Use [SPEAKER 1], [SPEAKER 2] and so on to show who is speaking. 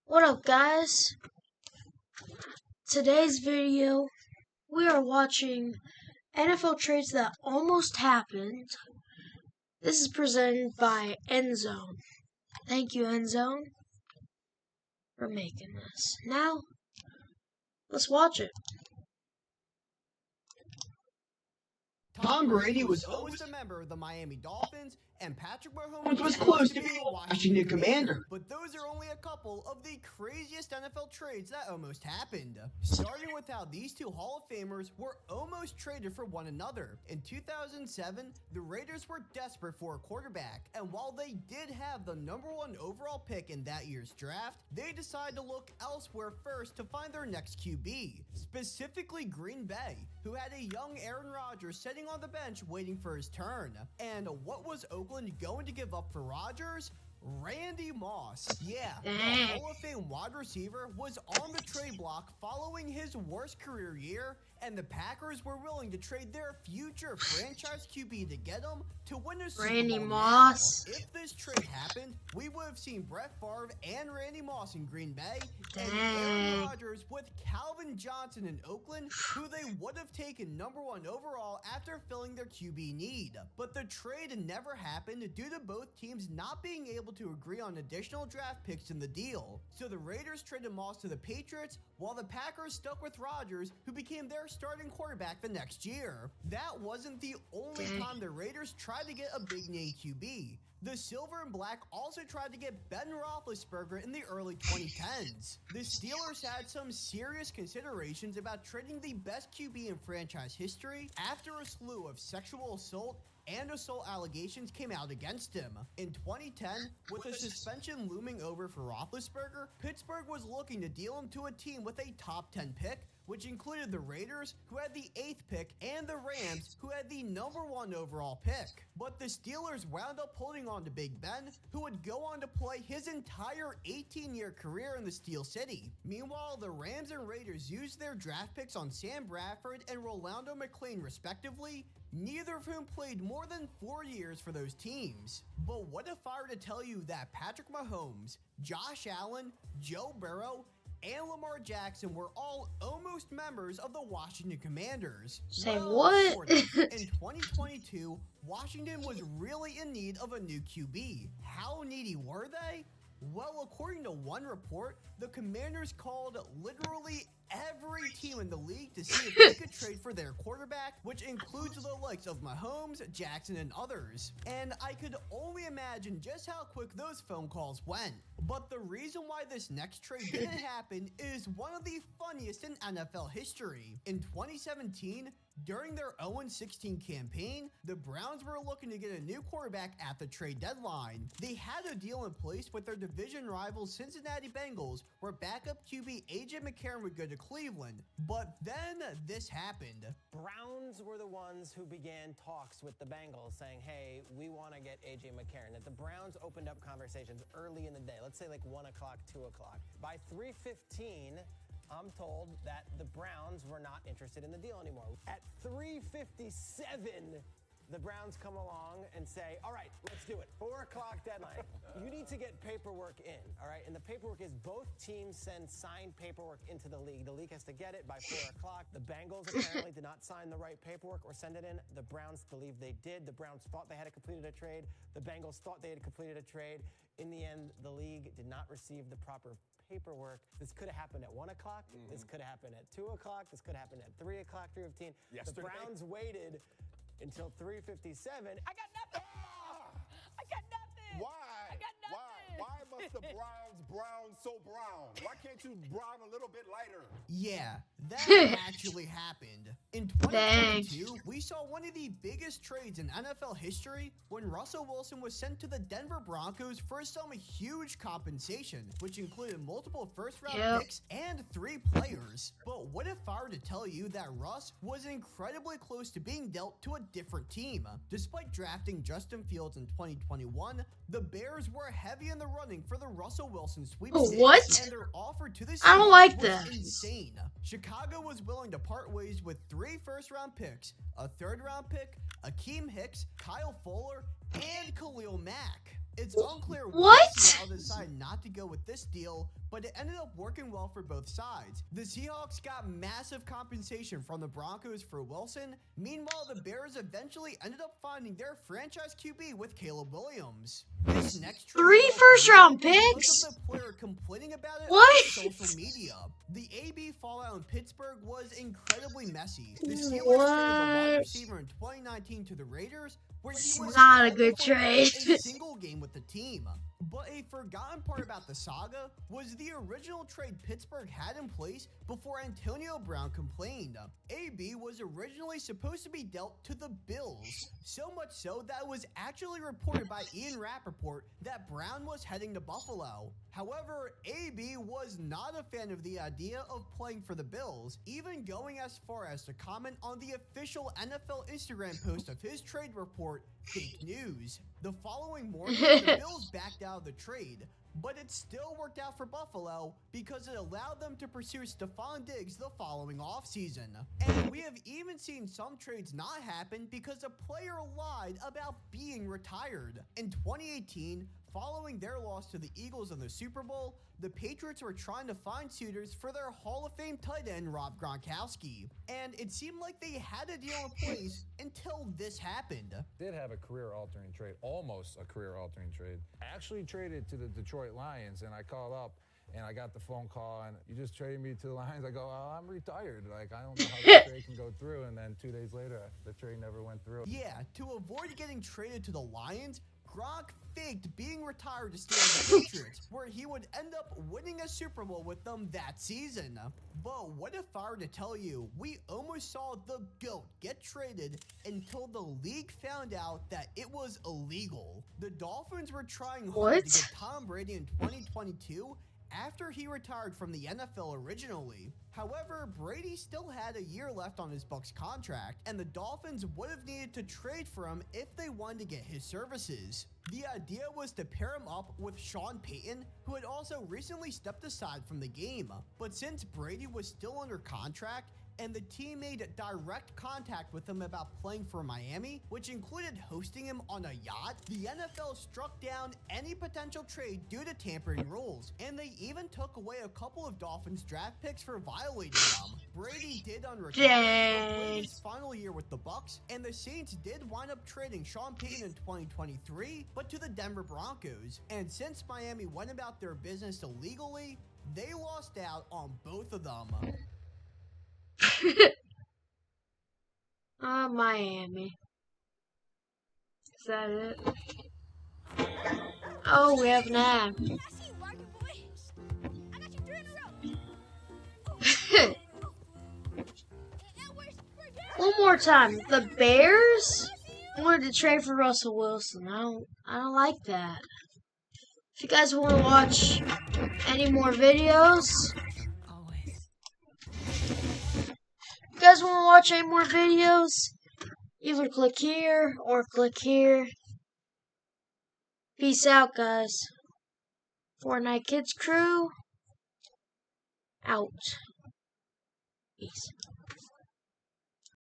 [SPEAKER 1] What up, guys? Today's video, we are watching NFL trades that almost happened. This is presented by Endzone. Thank you, Endzone, for making this. Now, let's watch it.
[SPEAKER 2] Tom Brady was always a member of the Miami Dolphins, and Patrick Mahomes was close to being a Washington Commander. But those are only a couple of the craziest NFL trades that almost happened. Starting with how these two Hall of Famers were almost traded for one another. In 2007, the Raiders were desperate for a quarterback, and while they did have the #1 overall pick in that year's draft, they decided to look elsewhere first to find their next QB, specifically Green Bay, who had a young Aaron Rodgers sitting on the bench waiting for his turn. And what was Oakland going to give up for Rodgers? Randy Moss. Yeah, the Hall of Fame wide receiver was on the trade block following his worst career year, and the Packers were willing to trade their future franchise QB to get him to win a Super Bowl.
[SPEAKER 1] Randy Moss.
[SPEAKER 2] If this trade happened, we would have seen Brett Favre and Randy Moss in Green Bay, and Aaron Rodgers with Calvin Johnson in Oakland, who they would have taken #1 overall after filling their QB need. But the trade never happened due to both teams not being able to agree on additional draft picks in the deal. So the Raiders traded Moss to the Patriots, while the Packers stuck with Rodgers, who became their starting quarterback the next year. That wasn't the only time the Raiders tried to get a big name QB. The Silver and Black also tried to get Ben Roethlisberger in the early 2010s. The Steelers had some serious considerations about trading the best QB in franchise history after a slew of sexual assault and assault allegations came out against him. In 2010, with a suspension looming over for Roethlisberger, Pittsburgh was looking to deal him to a team with a top 10 pick, which included the Raiders, who had the 8th pick, and the Rams, who had the #1 overall pick. But the Steelers wound up holding on to Big Ben, who would go on to play his entire 18-year career in the Steel City. Meanwhile, the Rams and Raiders used their draft picks on Sam Bradford and Rolando McClain respectively, neither of whom played more than 4 years for those teams. But what if I were to tell you that Patrick Mahomes, Josh Allen, Joe Burrow, and Lamar Jackson were all almost members of the Washington Commanders?
[SPEAKER 1] Say what?
[SPEAKER 2] Sort of. In 2022, Washington was really in need of a new QB. How needy were they? Well, according to one report, the Commanders called literally every team in the league to see if they could trade for their quarterback, which includes the likes of Mahomes, Jackson, and others. And I could only imagine just how quick those phone calls went. But the reason why this next trade didn't happen is one of the funniest in NFL history. In 2017, during their 0-16 campaign, the Browns were looking to get a new quarterback at the trade deadline. They had a deal in place with their division rivals Cincinnati Bengals, where backup QB A.J. McCarron would go to Cleveland. But then this happened.
[SPEAKER 3] Browns were the ones who began talks with the Bengals saying, hey, we want to get A.J. McCarron. That the Browns opened up conversations early in the day, let's say like 1 o'clock, 2 o'clock. By 3:15, I'm told that the Browns were not interested in the deal anymore. At 3:57, the Browns come along and say, all right, let's do it. 4 o'clock deadline. You need to get paperwork in, all right? And the paperwork is both teams send signed paperwork into the league. The league has to get it by 4 o'clock. The Bengals apparently did not sign the right paperwork or send it in. The Browns believe they did. The Browns thought they had completed a trade. The Bengals thought they had completed a trade. In the end, the league did not receive the proper paperwork. This could have happened at 1 o'clock. This could have happened at 2 o'clock. This could have happened at 3 o'clock, 3:15. The Browns waited until 3:57. I got nothing. I got nothing.
[SPEAKER 4] Why?
[SPEAKER 3] I got nothing.
[SPEAKER 4] Why must the Browns brown so brown? Why can't you brown a little bit lighter?
[SPEAKER 2] Yeah, that actually happened. In 2022, we saw one of the biggest trades in NFL history when Russell Wilson was sent to the Denver Broncos for some huge compensation, which included multiple first-round picks and 3 players. But what if I were to tell you that Russ was incredibly close to being dealt to a different team? Despite drafting Justin Fields in 2021, the Bears were heavy in the running for the Russell Wilson sweepstakes.
[SPEAKER 1] What?
[SPEAKER 2] And their offer to the
[SPEAKER 1] I don't like
[SPEAKER 2] was
[SPEAKER 1] that.
[SPEAKER 2] insane. Chicago was willing to part ways with 3 first-round picks, a 3rd-round pick, Akeem Hicks, Kyle Fuller, and Khalil Mack. It's unclear why
[SPEAKER 1] What?
[SPEAKER 2] Seattle decided not to go with this deal, but it ended up working well for both sides. The Seahawks got massive compensation from the Broncos for Wilson. Meanwhile, the Bears eventually ended up finding their franchise QB with Caleb Williams. This next trade
[SPEAKER 1] 3 first-round picks?
[SPEAKER 2] because of the player complaining about it
[SPEAKER 1] What?
[SPEAKER 2] on social media. The AB fallout in Pittsburgh was incredibly messy. The Steelers traded the wide
[SPEAKER 1] What?
[SPEAKER 2] receiver in 2019 to the Raiders, where he
[SPEAKER 1] It's
[SPEAKER 2] was
[SPEAKER 1] not a
[SPEAKER 2] called
[SPEAKER 1] good
[SPEAKER 2] before
[SPEAKER 1] trade.
[SPEAKER 2] a single game with the team. But a forgotten part about the saga was the original trade Pittsburgh had in place before Antonio Brown complained. AB was originally supposed to be dealt to the Bills, so much so that it was actually reported by Ian Rappaport that Brown was heading to Buffalo. However, AB was not a fan of the idea of playing for the Bills, even going as far as to comment on the official NFL Instagram post of his trade report, "Fake news." The following morning, the Bills backed out of the trade, but it still worked out for Buffalo because it allowed them to pursue Stephon Diggs the following offseason. And we have even seen some trades not happen because a player lied about being retired. In 2018, following their loss to the Eagles in the Super Bowl, the Patriots were trying to find suitors for their Hall of Fame tight end Rob Gronkowski. And it seemed like they had a deal in place until this happened.
[SPEAKER 5] Did have a career-altering trade, almost a career-altering trade. I actually traded to the Detroit Lions, and I called up, and I got the phone call, and you just traded me to the Lions. I go, oh, I'm retired. Like, I don't know how that trade can go through. And then 2 days later, the trade never went through.
[SPEAKER 2] Yeah, to avoid getting traded to the Lions, Gronk faked being retired to stay on the Patriots, where he would end up winning a Super Bowl with them that season. But what if I were to tell you, we almost saw the GOAT get traded until the league found out that it was illegal. The Dolphins were trying hard to get Tom Brady in 2022 after he retired from the NFL originally. However, Brady still had a year left on his Bucs contract, and the Dolphins would have needed to trade for him if they wanted to get his services. The idea was to pair him up with Sean Payton, who had also recently stepped aside from the game. But since Brady was still under contract, and the team made direct contact with him about playing for Miami, which included hosting him on a yacht, the NFL struck down any potential trade due to tampering rules, and they even took away a couple of Dolphins draft picks for violating them. Brady did unretire and played his final year with the Bucs, and the Saints did wind up trading Sean Payton in 2023, but to the Denver Broncos. And since Miami went about their business illegally, they lost out on both of them.
[SPEAKER 1] Miami. Is that it? Oh, we have an ad.
[SPEAKER 6] I see you, Barker boy. I got you 3 in a row.
[SPEAKER 1] One more time. The Bears wanted to trade for Russell Wilson. I don't like that. If you guys want to watch any more videos, either click here or click here. Peace out, guys. Fortnite Kids Crew, out. Peace.